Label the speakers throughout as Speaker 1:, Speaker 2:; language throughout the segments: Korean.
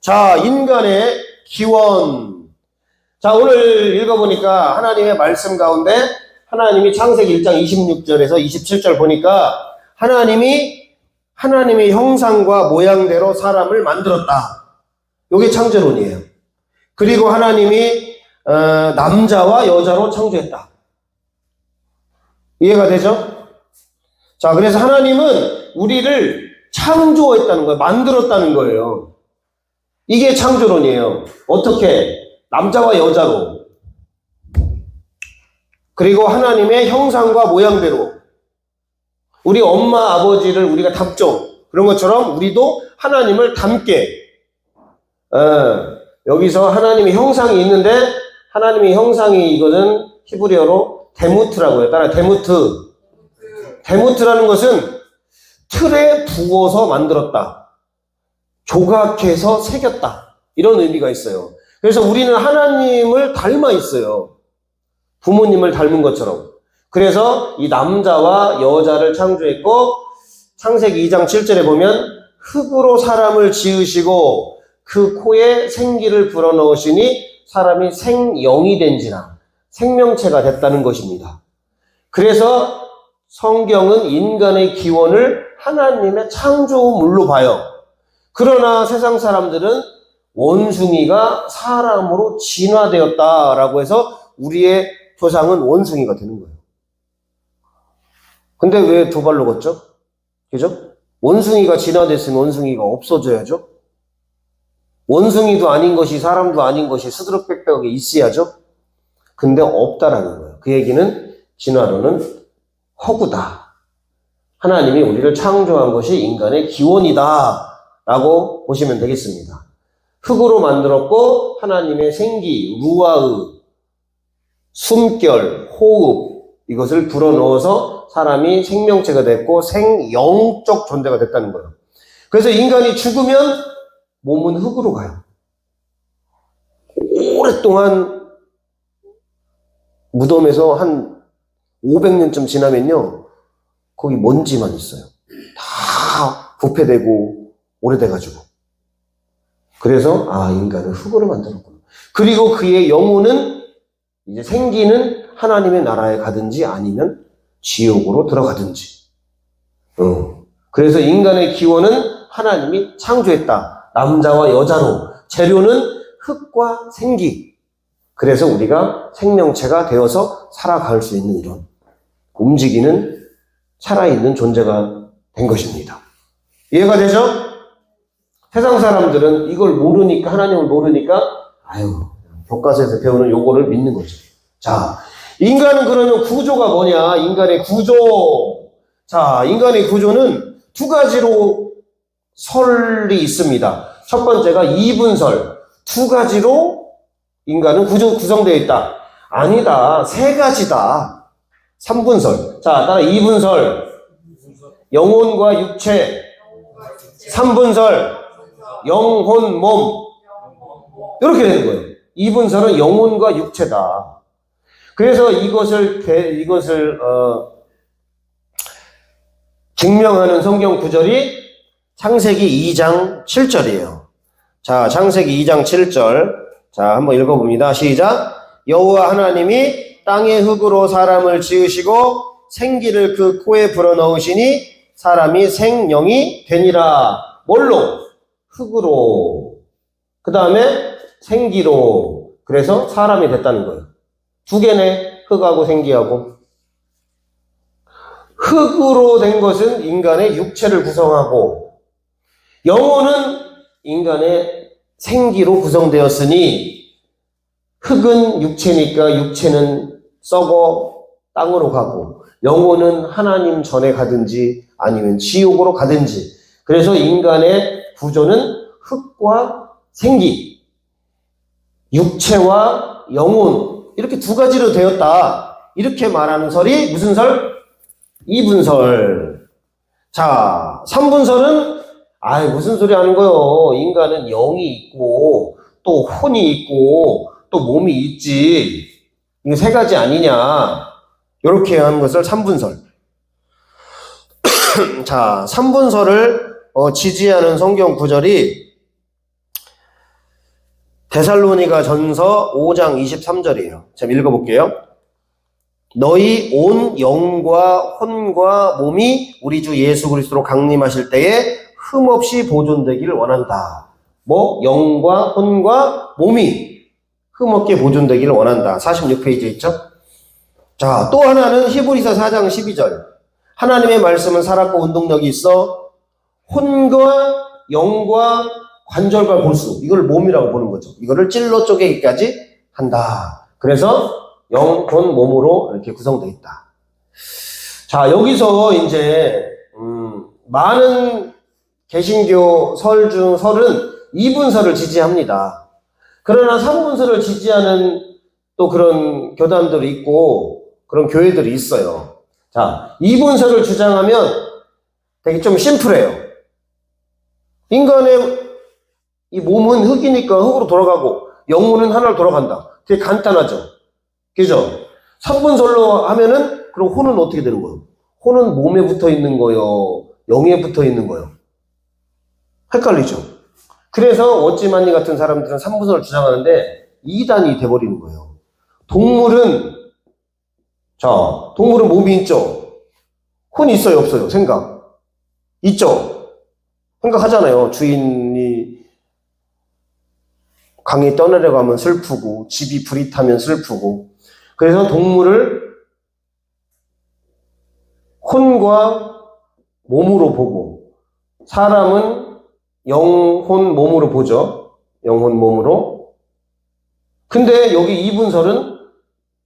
Speaker 1: 자, 인간의 기원. 자, 오늘 읽어보니까 하나님의 말씀 가운데 하나님이 창세기 1장 26절에서 27절 보니까 하나님의 형상과 모양대로 사람을 만들었다. 이게 창조론이에요. 그리고 하나님이 남자와 여자로 창조했다. 이해가 되죠? 자, 그래서 하나님은 우리를 창조했다는 거예요. 만들었다는 거예요. 이게 창조론이에요. 어떻게? 남자와 여자로. 그리고 하나님의 형상과 모양대로. 우리 엄마, 아버지를 우리가 닮죠. 그런 것처럼 우리도 하나님을 닮게. 여기서 하나님의 형상이 있는데, 하나님의 형상이 이거는 히브리어로 데무트라고 해요. 따라 데무트. 데무트라는 것은 틀에 부어서 만들었다. 조각해서 새겼다. 이런 의미가 있어요. 그래서 우리는 하나님을 닮아 있어요. 부모님을 닮은 것처럼. 그래서 이 남자와 여자를 창조했고, 창세기 2장 7절에 보면 흙으로 사람을 지으시고 그 코에 생기를 불어넣으시니 사람이 생영이 된지라. 생명체가 됐다는 것입니다. 그래서 성경은 인간의 기원을 하나님의 창조물로 봐요. 그러나 세상 사람들은 원숭이가 사람으로 진화되었다라고 해서 우리의 조상은 원숭이가 되는 거예요. 근데 왜 두 발로 걷죠? 그죠? 원숭이가 진화됐으면 원숭이가 없어져야죠. 원숭이도 아닌 것이 사람도 아닌 것이 스드럭백백하게 있어야죠. 근데 없다라는 거예요. 그 얘기는 진화론은 허구다. 하나님이 우리를 창조한 것이 인간의 기원이다 라고 보시면 되겠습니다. 흙으로 만들었고 하나님의 생기, 루아의, 숨결, 호흡 이것을 불어넣어서 사람이 생명체가 됐고 생영적 존재가 됐다는 거예요. 그래서 인간이 죽으면 몸은 흙으로 가요. 오랫동안 무덤에서 한 500년쯤 지나면요. 거기 먼지만 있어요. 다 부패되고 오래돼가지고. 그래서 인간을 흙으로 만들었구나. 그리고 그의 영혼은 이제 생기는 하나님의 나라에 가든지 아니면 지옥으로 들어가든지. 그래서 인간의 기원은 하나님이 창조했다. 남자와 여자로. 재료는 흙과 생기. 그래서 우리가 생명체가 되어서 살아갈 수 있는 이런 움직이는 살아있는 존재가 된 것입니다. 이해가 되죠? 세상 사람들은 이걸 모르니까, 하나님을 모르니까 교과서에서 배우는 요거를 믿는 거죠. 자, 인간은 그러면 구조가 뭐냐? 인간의 구조. 자, 인간의 구조는 두 가지로 설이 있습니다. 첫 번째가 이분설. 두 가지로 인간은 구성되어 있다. 아니다. 세 가지다. 삼분설. 자, 따라 이분설. 영혼과 육체. 삼분설. 영혼, 몸. 이렇게 되는 거예요. 이분설은 영혼과 육체다. 그래서 이것을 증명하는 성경 구절이 창세기 2장 7절이에요. 자, 창세기 2장 7절. 자, 한번 읽어봅니다. 시작. 여호와 하나님이 땅의 흙으로 사람을 지으시고 생기를 그 코에 불어넣으시니 사람이 생영이 되니라. 뭘로? 흙으로. 그 다음에 생기로. 그래서 사람이 됐다는 거예요. 두 개네. 흙하고 생기하고. 흙으로 된 것은 인간의 육체를 구성하고, 영혼은 인간의 생기로 구성되었으니, 흙은 육체니까 육체는 썩어 땅으로 가고, 영혼은 하나님 전에 가든지 아니면 지옥으로 가든지. 그래서 인간의 구조는 흙과 생기, 육체와 영혼, 이렇게 두 가지로 되었다. 이렇게 말하는 설이 무슨 설? 이분설. 자, 삼분설은 무슨 소리 하는 거요? 인간은 영이 있고 또 혼이 있고 또 몸이 있지. 이거 세 가지 아니냐. 이렇게 하는 것을 삼분설. 자, 삼분설을 지지하는 성경 구절이 데살로니가 전서 5장 23절이에요. 제가 읽어볼게요. 너희 온 영과 혼과 몸이 우리 주 예수 그리스도로 강림하실 때에 흠없이 보존되기를 원한다. 뭐 영과 혼과 몸이 흠없게 보존되기를 원한다. 46페이지에 있죠. 자, 또 하나는 히브리서 4장 12절. 하나님의 말씀은 살았고 운동력이 있어 혼과 영과 관절과 골수, 이걸 몸이라고 보는 거죠. 이거를 찔러 쪼개기까지 한다. 그래서 영, 혼, 몸으로 이렇게 구성되어 있다. 자, 여기서 이제 많은 개신교 설 중 설은 2분설을 지지합니다. 그러나 3분설을 지지하는 또 그런 교단들이 있고 그런 교회들이 있어요. 자, 2분설을 주장하면 되게 좀 심플해요. 인간의 이 몸은 흙이니까 흙으로 돌아가고 영혼은 하나로 돌아간다. 되게 간단하죠. 그죠? 3분설로 하면은 그럼 혼은 어떻게 되는 거예요? 혼은 몸에 붙어 있는 거요? 영에 붙어 있는 거요? 헷갈리죠? 그래서 워치만니 같은 사람들은 3분설을 주장하는데 2단이 돼버리는 거예요. 동물은 몸이 있죠? 혼이 있어요, 없어요? 생각. 있죠? 생각하잖아요. 주인이 강에 떠내려가면 슬프고 집이 불이 타면 슬프고. 그래서 동물을 혼과 몸으로 보고 사람은 영혼 몸으로 보죠. 영혼 몸으로. 근데 여기 이분설은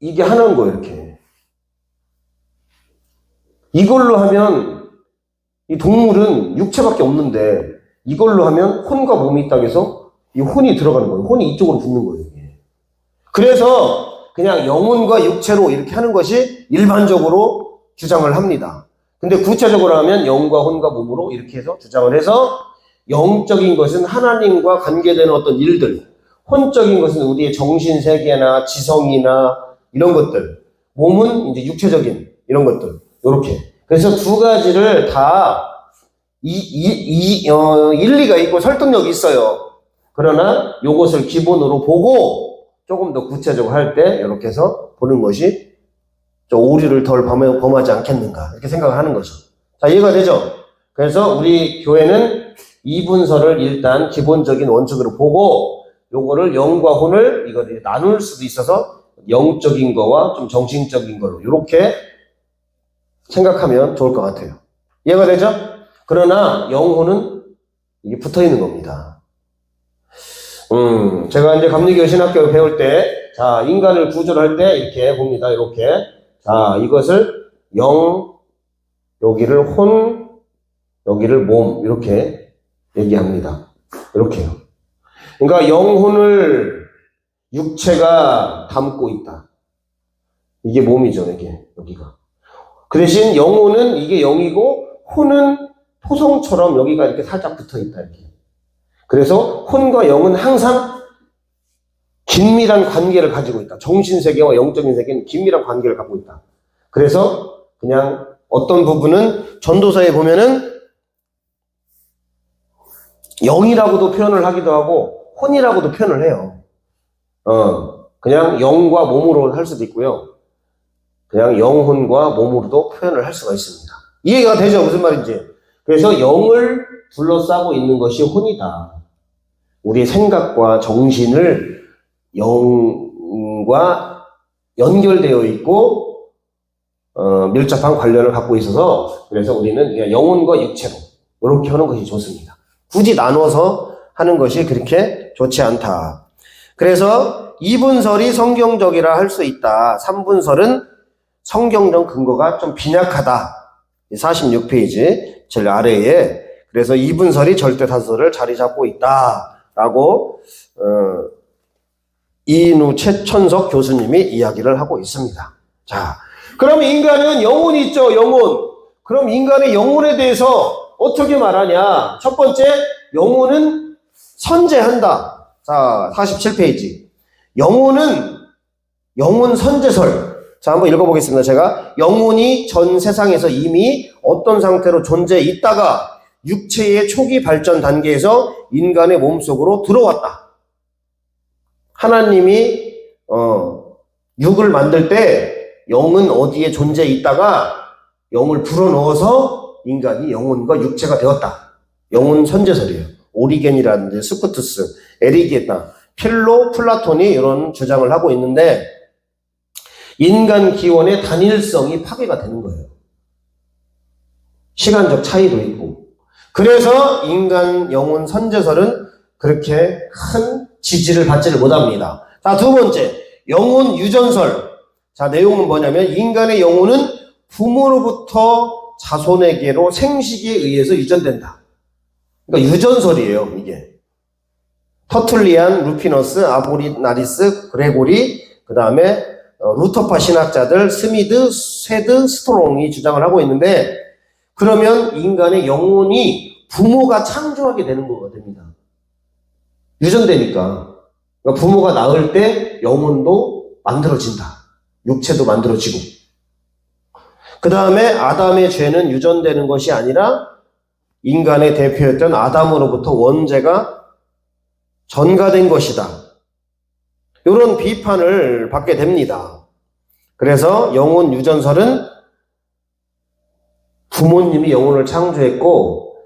Speaker 1: 이게 하나인 거예요. 이렇게. 이걸로 하면 이 동물은 육체밖에 없는데 이걸로 하면 혼과 몸이 있다고 해서 이 혼이 들어가는 거예요. 혼이 이쪽으로 붙는 거예요. 이게. 그래서 그냥 영혼과 육체로 이렇게 하는 것이 일반적으로 주장을 합니다. 근데 구체적으로 하면 영과 혼과 몸으로 이렇게 해서 주장을 해서 영적인 것은 하나님과 관계되는 어떤 일들, 혼적인 것은 우리의 정신세계나 지성이나 이런 것들, 몸은 이제 육체적인 이런 것들, 이렇게. 그래서 두 가지를 다 일리가 있고 설득력이 있어요. 그러나 이것을 기본으로 보고 조금 더 구체적으로 할 때 이렇게 해서 보는 것이 좀 오류를 덜 범하지 않겠는가 이렇게 생각을 하는 거죠. 자, 이해가 되죠? 그래서 우리 교회는 이분설을 일단 기본적인 원칙으로 보고 요거를 영과 혼을 이걸 나눌 수도 있어서 영적인 거와 좀 정신적인 걸로 이렇게 생각하면 좋을 것 같아요. 이해가 되죠? 그러나 영혼은 이게 붙어 있는 겁니다. 제가 이제 감리교 신학교를 배울 때, 자, 인간을 구조를 할 때 이렇게 봅니다. 이렇게. 자, 이것을 영, 여기를 혼, 여기를 몸, 이렇게 얘기합니다. 이렇게요. 그러니까 영혼을 육체가 담고 있다. 이게 몸이죠, 이게, 여기가. 그 대신 영혼은 이게 영이고, 혼은 토성처럼 여기가 이렇게 살짝 붙어 있다, 이렇게. 그래서 혼과 영은 항상 긴밀한 관계를 가지고 있다. 정신세계와 영적인 세계는 긴밀한 관계를 갖고 있다. 그래서 그냥 어떤 부분은 전도서에 보면은 영이라고도 표현을 하기도 하고 혼이라고도 표현을 해요. 그냥 영과 몸으로 할 수도 있고요. 그냥 영혼과 몸으로도 표현을 할 수가 있습니다. 이해가 되죠? 무슨 말인지. 그래서 영을 둘러싸고 있는 것이 혼이다. 우리의 생각과 정신을 영과 연결되어 있고 밀접한 관련을 갖고 있어서 그래서 우리는 그냥 영혼과 육체로 이렇게 하는 것이 좋습니다. 굳이 나눠서 하는 것이 그렇게 좋지 않다. 그래서 2분설이 성경적이라 할 수 있다. 3분설은 성경적 근거가 좀 빈약하다. 46페이지 제일 아래에 그래서 2분설이 절대다수를 자리 잡고 있다라고 이인우 최천석 교수님이 이야기를 하고 있습니다. 자, 그럼 인간은 영혼이 있죠, 영혼. 그럼 인간의 영혼에 대해서 어떻게 말하냐? 첫 번째, 영혼은 선제한다. 자, 47페이지. 영혼 선제설. 자, 한번 읽어보겠습니다. 제가 영혼이 전 세상에서 이미 어떤 상태로 존재해 있다가 육체의 초기 발전 단계에서 인간의 몸속으로 들어왔다. 하나님이 육을 만들 때 영은 어디에 존재해 있다가 영을 불어넣어서 인간이 영혼과 육체가 되었다. 영혼 선제설이에요. 오리겐이라든지 스쿠투스, 에리게타, 필로, 플라톤이 이런 주장을 하고 있는데 인간 기원의 단일성이 파괴가 되는 거예요. 시간적 차이도 있고. 그래서 인간 영혼 선제설은 그렇게 큰 지지를 받지를 못합니다. 자, 두 번째, 영혼 유전설. 자, 내용은 뭐냐면 인간의 영혼은 부모로부터 자손에게로 생식에 의해서 유전된다. 그러니까 유전설이에요, 이게. 터툴리안, 루피너스, 아보리나리스, 그레고리, 그 다음에 루터파 신학자들, 스미드, 쇠드, 스트롱이 주장을 하고 있는데, 그러면 인간의 영혼이 부모가 창조하게 되는 거가 됩니다. 유전되니까. 그러니까 부모가 낳을 때 영혼도 만들어진다. 육체도 만들어지고. 그 다음에 아담의 죄는 유전되는 것이 아니라 인간의 대표였던 아담으로부터 원죄가 전가된 것이다. 이런 비판을 받게 됩니다. 그래서 영혼 유전설은 부모님이 영혼을 창조했고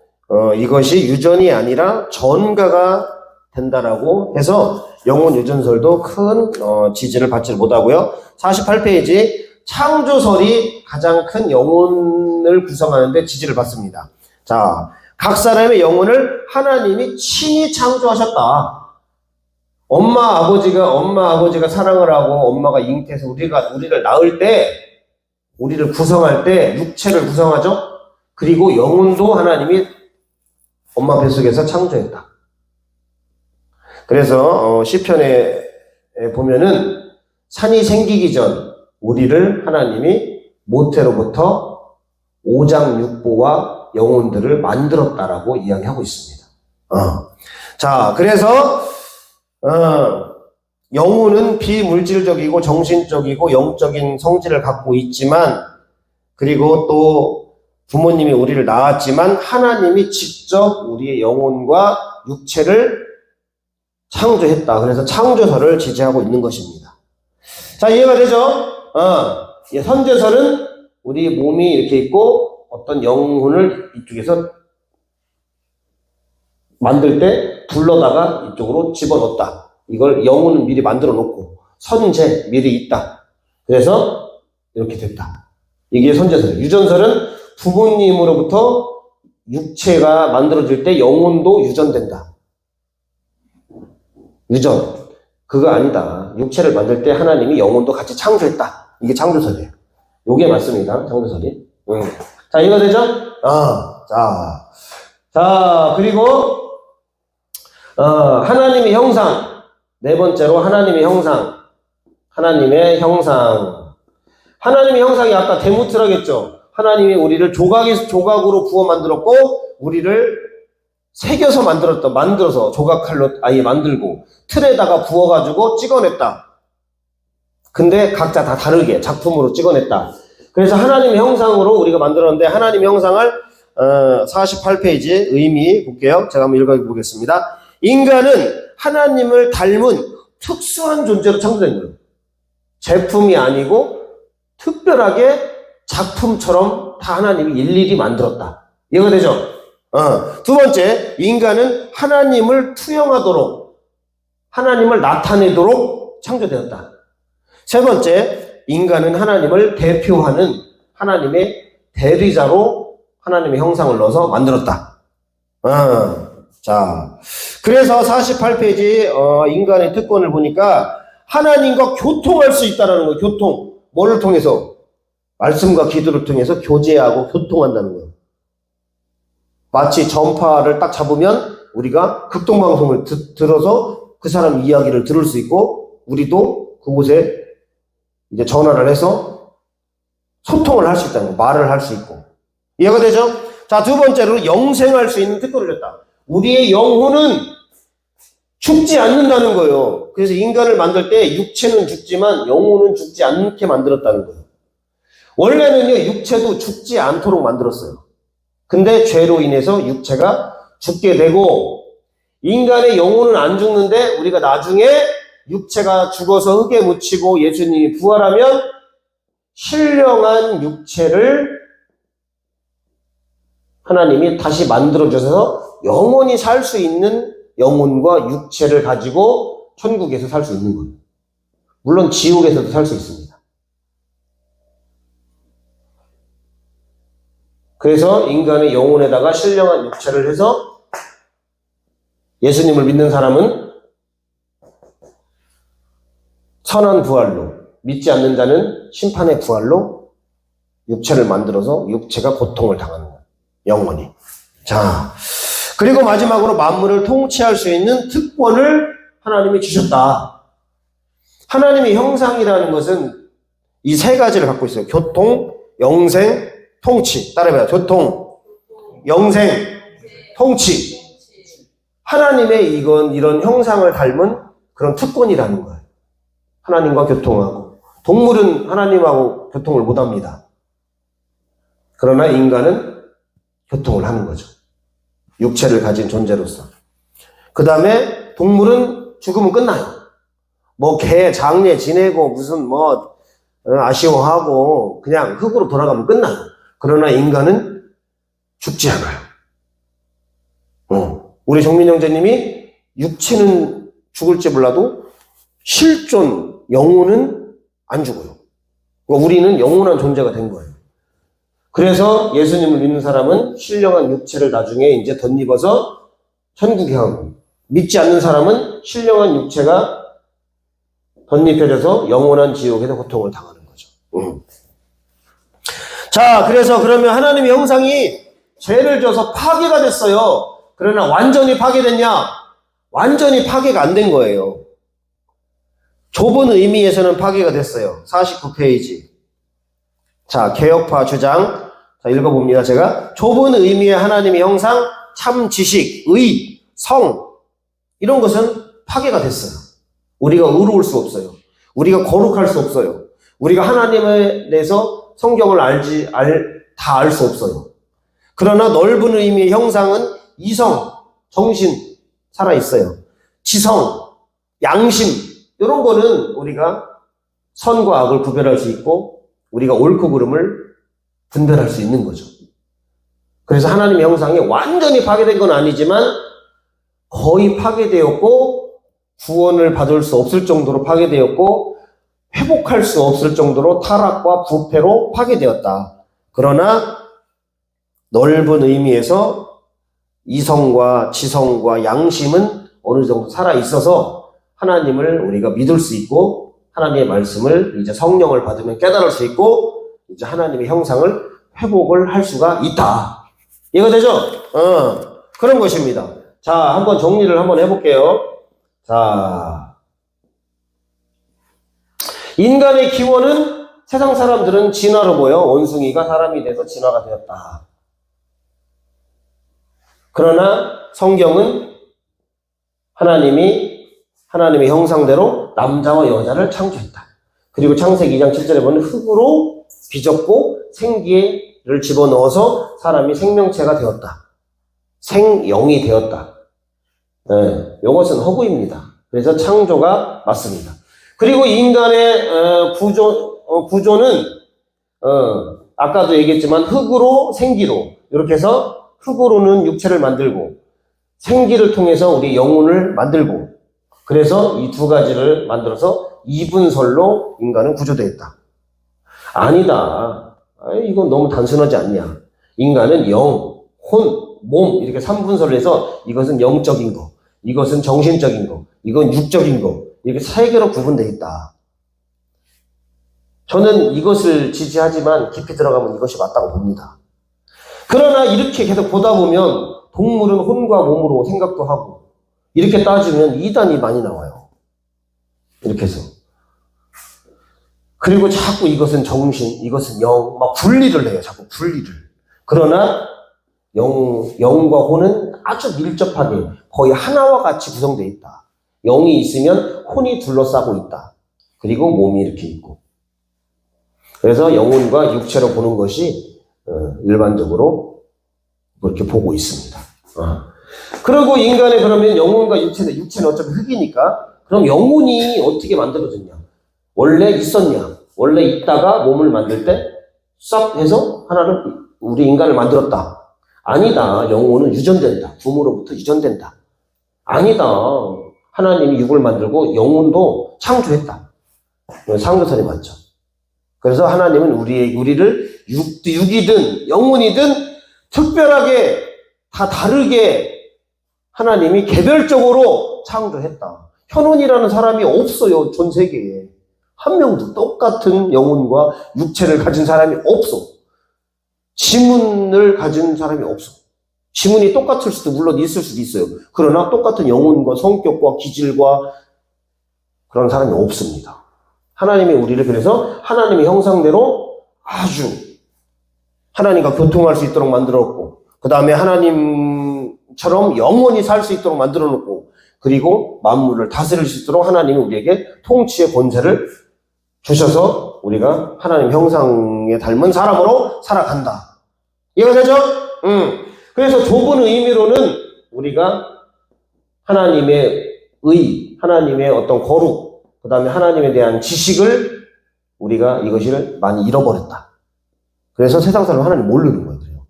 Speaker 1: 이것이 유전이 아니라 전가가 된다라고 해서 영혼 유전설도 큰 지지를 받지 못하고요. 48페이지 창조설이 가장 큰 영혼을 구성하는데 지지를 받습니다. 자, 각 사람의 영혼을 하나님이 친히 창조하셨다. 엄마 아버지가 사랑을 하고 엄마가 잉태해서 우리를 낳을 때, 우리를 구성할 때 육체를 구성하죠. 그리고 영혼도 하나님이 엄마 뱃속에서 창조했다. 그래서 시편에 보면은 산이 생기기 전 우리를 하나님이 모태로부터 오장육부와 영혼들을 만들었다라고 이야기하고 있습니다. 자, 그래서 영혼은 비물질적이고 정신적이고 영적인 성질을 갖고 있지만, 그리고 또 부모님이 우리를 낳았지만 하나님이 직접 우리의 영혼과 육체를 창조했다. 그래서 창조설을 지지하고 있는 것입니다. 자, 이해가 되죠? 선제설은 우리 몸이 이렇게 있고 어떤 영혼을 이쪽에서 만들 때 불러다가 이쪽으로 집어넣었다. 이걸 영혼은 미리 만들어 놓고 선제 미리 있다. 그래서 이렇게 됐다. 이게 선제설이에요. 유전설은 부모님으로부터 육체가 만들어질 때 영혼도 유전된다. 유전. 그거 아니다. 육체를 만들 때 하나님이 영혼도 같이 창조했다. 이게 창조설이에요. 요게 맞습니다. 창조설이. 자, 이거 되죠? 자, 그리고 하나님의 형상. 네 번째로 하나님의 형상. 하나님의 형상이 아까 데모트라겠죠. 하나님이 우리를 조각으로 부어 만들었고, 우리를 새겨서 만들어서 조각칼로 아예 만들고, 틀에다가 부어가지고 찍어냈다. 근데 각자 다 다르게 작품으로 찍어냈다. 그래서 하나님의 형상으로 우리가 만들었는데, 하나님의 형상을 48페이지 의미 볼게요. 제가 한번 읽어보겠습니다. 인간은 하나님을 닮은 특수한 존재로 창조된 거예요. 제품이 아니고 특별하게 작품처럼 다 하나님이 일일이 만들었다. 이해가 되죠? 두 번째, 인간은 하나님을 투영하도록, 하나님을 나타내도록 창조되었다. 세 번째, 인간은 하나님을 대표하는 하나님의 대리자로 하나님의 형상을 넣어서 만들었다. 자, 그래서 48페이지 인간의 특권을 보니까 하나님과 교통할 수 있다는 거예요. 교통. 뭐를 통해서? 말씀과 기도를 통해서 교제하고 교통한다는 거예요. 마치 전파를 딱 잡으면 우리가 극동방송을 들어서 그 사람 이야기를 들을 수 있고, 우리도 그곳에 이제 전화를 해서 소통을 할 수 있다는 거예요. 말을 할 수 있고. 이해가 되죠? 자, 두 번째로 영생할 수 있는 특권을 줬다. 우리의 영혼은 죽지 않는다는 거예요. 그래서 인간을 만들 때 육체는 죽지만 영혼은 죽지 않게 만들었다는 거예요. 원래는요, 육체도 죽지 않도록 만들었어요. 근데 죄로 인해서 육체가 죽게 되고, 인간의 영혼은 안 죽는데 우리가 나중에 육체가 죽어서 흙에 묻히고 예수님이 부활하면 신령한 육체를 하나님이 다시 만들어주셔서 영원히 살 수 있는 영혼과 육체를 가지고 천국에서 살 수 있는 거예요. 물론 지옥에서도 살 수 있습니다. 그래서 인간의 영혼에다가 신령한 육체를 해서 예수님을 믿는 사람은 선한 부활로, 믿지 않는 자는 심판의 부활로 육체를 만들어서 육체가 고통을 당하는 거예요. 영원히. 자, 그리고 마지막으로 만물을 통치할 수 있는 특권을 하나님이 주셨다. 하나님의 형상이라는 것은 이 세 가지를 갖고 있어요. 교통, 영생, 통치. 따라해봐요. 교통, 영생, 통치. 하나님의 이런 형상을 닮은 그런 특권이라는 거예요. 하나님과 교통하고. 동물은 하나님하고 교통을 못합니다. 그러나 인간은 교통을 하는 거죠. 육체를 가진 존재로서. 그 다음에 동물은 죽으면 끝나요. 뭐 개 장례 지내고 무슨 뭐 아쉬워하고 그냥 흙으로 돌아가면 끝나요. 그러나 인간은 죽지 않아요. 우리 정민 형제님이 육체는 죽을지 몰라도 실존 영혼은 안 죽어요. 그러니까 우리는 영원한 존재가 된 거예요. 그래서 예수님을 믿는 사람은 신령한 육체를 나중에 이제 덧입어서 천국에 가고, 믿지 않는 사람은 신령한 육체가 덧입혀져서 영원한 지옥에서 고통을 당하는 거죠. 자, 그래서 그러면 하나님의 형상이 죄를 져서 파괴가 됐어요. 그러나 완전히 파괴됐냐? 완전히 파괴가 안 된 거예요. 좁은 의미에서는 파괴가 됐어요. 49페이지. 자, 개혁파 주장. 자, 읽어봅니다. 제가. 좁은 의미의 하나님의 형상, 참 지식, 의, 성, 이런 것은 파괴가 됐어요. 우리가 의로울 수 없어요. 우리가 거룩할 수 없어요. 우리가 하나님에 대해서 성경을 다 알 수 없어요. 그러나 넓은 의미의 형상은 이성, 정신, 살아있어요. 지성, 양심, 이런 거는 우리가 선과 악을 구별할 수 있고, 우리가 옳고 그름을 분별할 수 있는 거죠. 그래서 하나님의 형상이 완전히 파괴된 건 아니지만, 거의 파괴되었고, 구원을 받을 수 없을 정도로 파괴되었고, 회복할 수 없을 정도로 타락과 부패로 파괴되었다. 그러나 넓은 의미에서 이성과 지성과 양심은 어느 정도 살아있어서 하나님을 우리가 믿을 수 있고, 하나님의 말씀을 이제 성령을 받으면 깨달을 수 있고, 이제 하나님의 형상을 회복을 할 수가 있다. 이해가 되죠? 그런 것입니다. 자, 한번 정리를 한번 해볼게요. 자, 인간의 기원은 세상 사람들은 진화로 보여 원숭이가 사람이 돼서 진화가 되었다. 그러나 성경은 하나님의 형상대로 남자와 여자를 창조했다. 그리고 창세기 2장 7절에 보면 흙으로 빚었고 생기를 집어넣어서 사람이 생명체가 되었다. 생영이 되었다. 네, 이것은 허구입니다. 그래서 창조가 맞습니다. 그리고 인간의 구조는 아까도 얘기했지만 흙으로 생기로 이렇게 해서 흙으로는 육체를 만들고 생기를 통해서 우리 영혼을 만들고 그래서 이 두 가지를 만들어서 이분설로 인간은 구조되어 있다. 아니다. 이건 너무 단순하지 않냐. 인간은 영, 혼, 몸 이렇게 3분설을 해서 이것은 영적인 거, 이것은 정신적인 거, 이건 육적인 거 이렇게 세 개로 구분되어 있다. 저는 이것을 지지하지만 깊이 들어가면 이것이 맞다고 봅니다. 그러나 이렇게 계속 보다 보면 동물은 혼과 몸으로 생각도 하고 이렇게 따지면 이단이 많이 나와요. 이렇게 해서. 그리고 자꾸 이것은 정신, 이것은 영, 막 분리를 해요. 자꾸 분리를. 그러나 영과 혼은 아주 밀접하게 거의 하나와 같이 구성되어 있다. 영이 있으면 혼이 둘러싸고 있다. 그리고 몸이 이렇게 있고. 그래서 영혼과 육체로 보는 것이 일반적으로 그렇게 보고 있습니다. 그리고 인간의 그러면 영혼과 육체는 어차피 흙이니까, 그럼 영혼이 어떻게 만들어졌냐? 원래 있었냐? 원래 있다가 몸을 만들 때 싹 해서 하나를, 우리 인간을 만들었다. 아니다. 영혼은 유전된다. 부모로부터 유전된다. 아니다. 하나님이 육을 만들고 영혼도 창조했다. 상도선이 맞죠. 그래서 하나님은 우리를 육이든 영혼이든 특별하게 다 다르게 하나님이 개별적으로 창조했다. 현원이라는 사람이 없어요. 전 세계에. 한 명도 똑같은 영혼과 육체를 가진 사람이 없어. 지문을 가진 사람이 없어. 지문이 똑같을 수도 물론 있을 수도 있어요. 그러나 똑같은 영혼과 성격과 기질과 그런 사람이 없습니다. 하나님이 우리를 그래서 하나님의 형상대로 아주 하나님과 교통할 수 있도록 만들었고, 그 다음에 하나님처럼 영원히 살 수 있도록 만들어 놓고, 그리고 만물을 다스릴 수 있도록 하나님이 우리에게 통치의 권세를 주셔서 우리가 하나님 형상에 닮은 사람으로 살아간다. 이해가 되죠? 그래서 좁은 의미로는 우리가 하나님의 하나님의 어떤 거룩, 그 다음에 하나님에 대한 지식을 우리가 이것을 많이 잃어버렸다. 그래서 세상 사람 하나님 모르는 거예요.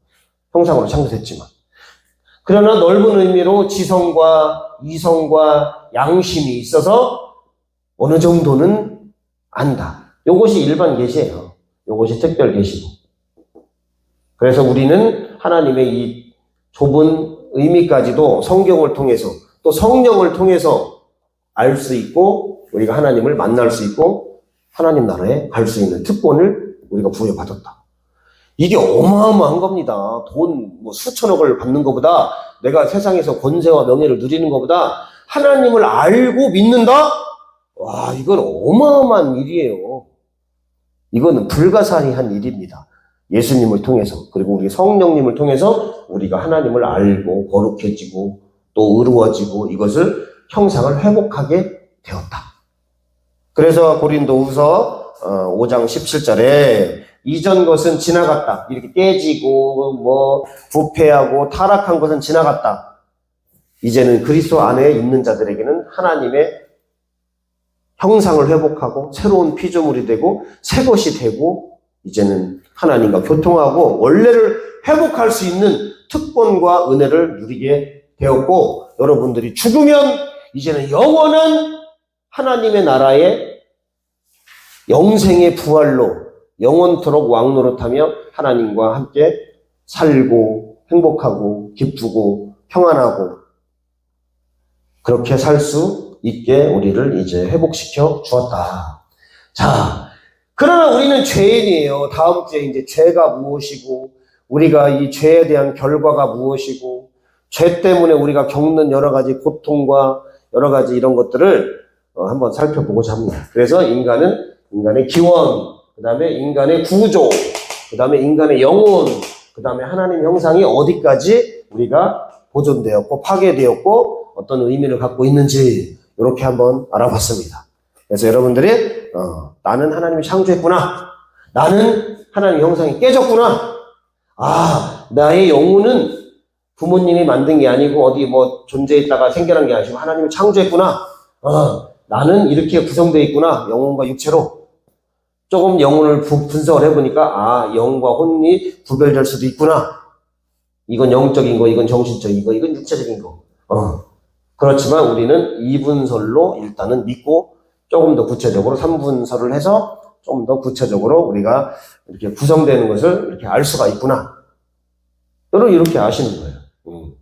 Speaker 1: 형상으로 창조됐지만. 그러나 넓은 의미로 지성과 이성과 양심이 있어서 어느 정도는 안다. 이것이 일반 계시예요. 이것이 특별 계시고. 그래서 우리는 하나님의 이 좁은 의미까지도 성경을 통해서 또 성령을 통해서 알 수 있고, 우리가 하나님을 만날 수 있고 하나님 나라에 갈 수 있는 특권을 우리가 부여받았다. 이게 어마어마한 겁니다. 돈 수천억을 받는 것보다, 내가 세상에서 권세와 명예를 누리는 것보다 하나님을 알고 믿는다? 와, 이건 어마어마한 일이에요. 이거는 불가사의한 일입니다. 예수님을 통해서, 그리고 우리 성령님을 통해서 우리가 하나님을 알고 거룩해지고 또 의로워지고 이것을 형상을 회복하게 되었다. 그래서 고린도후서 5장 17절에 이전 것은 지나갔다. 이렇게 깨지고 부패하고 타락한 것은 지나갔다. 이제는 그리스도 안에 있는 자들에게는 하나님의 형상을 회복하고 새로운 피조물이 되고 새 것이 되고, 이제는 하나님과 교통하고 원래를 회복할 수 있는 특권과 은혜를 누리게 되었고, 여러분들이 죽으면 이제는 영원한 하나님의 나라의 영생의 부활로 영원토록 왕노릇하며 하나님과 함께 살고 행복하고 기쁘고 평안하고 그렇게 살 수 있게 우리를 이제 회복시켜 주었다. 자, 그러나 우리는 죄인이에요. 다음 주에 이제 죄가 무엇이고, 우리가 이 죄에 대한 결과가 무엇이고, 죄 때문에 우리가 겪는 여러 가지 고통과 여러 가지 이런 것들을 한번 살펴보고자 합니다. 그래서 인간의 기원, 그 다음에 인간의 구조, 그 다음에 인간의 영혼, 그 다음에 하나님 형상이 어디까지 우리가 보존되었고 파괴되었고 어떤 의미를 갖고 있는지 이렇게 한번 알아봤습니다. 그래서 여러분들이 나는 하나님이 창조했구나. 나는 하나님 형상이 깨졌구나. 아, 나의 영혼은 부모님이 만든 게 아니고 어디 존재했다가 생겨난 게 아니고 하나님이 창조했구나. 나는 이렇게 구성되어 있구나. 영혼과 육체로. 조금 영혼을 분석을 해보니까 영과 혼이 구별될 수도 있구나. 이건 영적인 거, 이건 정신적인 거, 이건 육체적인 거. 그렇지만 우리는 2분설로 일단은 믿고 조금 더 구체적으로 3분설을 해서 좀 더 구체적으로 우리가 이렇게 구성되는 것을 이렇게 알 수가 있구나. 여러분 이렇게 아시는 거예요.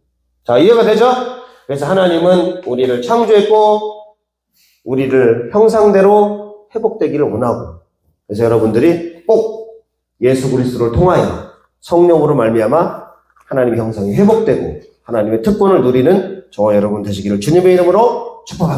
Speaker 1: 자, 이해가 되죠? 그래서 하나님은 우리를 창조했고 우리를 형상대로 회복되기를 원하고, 그래서 여러분들이 꼭 예수 그리스도를 통하여 성령으로 말미암아 하나님의 형상이 회복되고 하나님의 특권을 누리는 저와 여러분 되시기를 주님의 이름으로 축복합니다.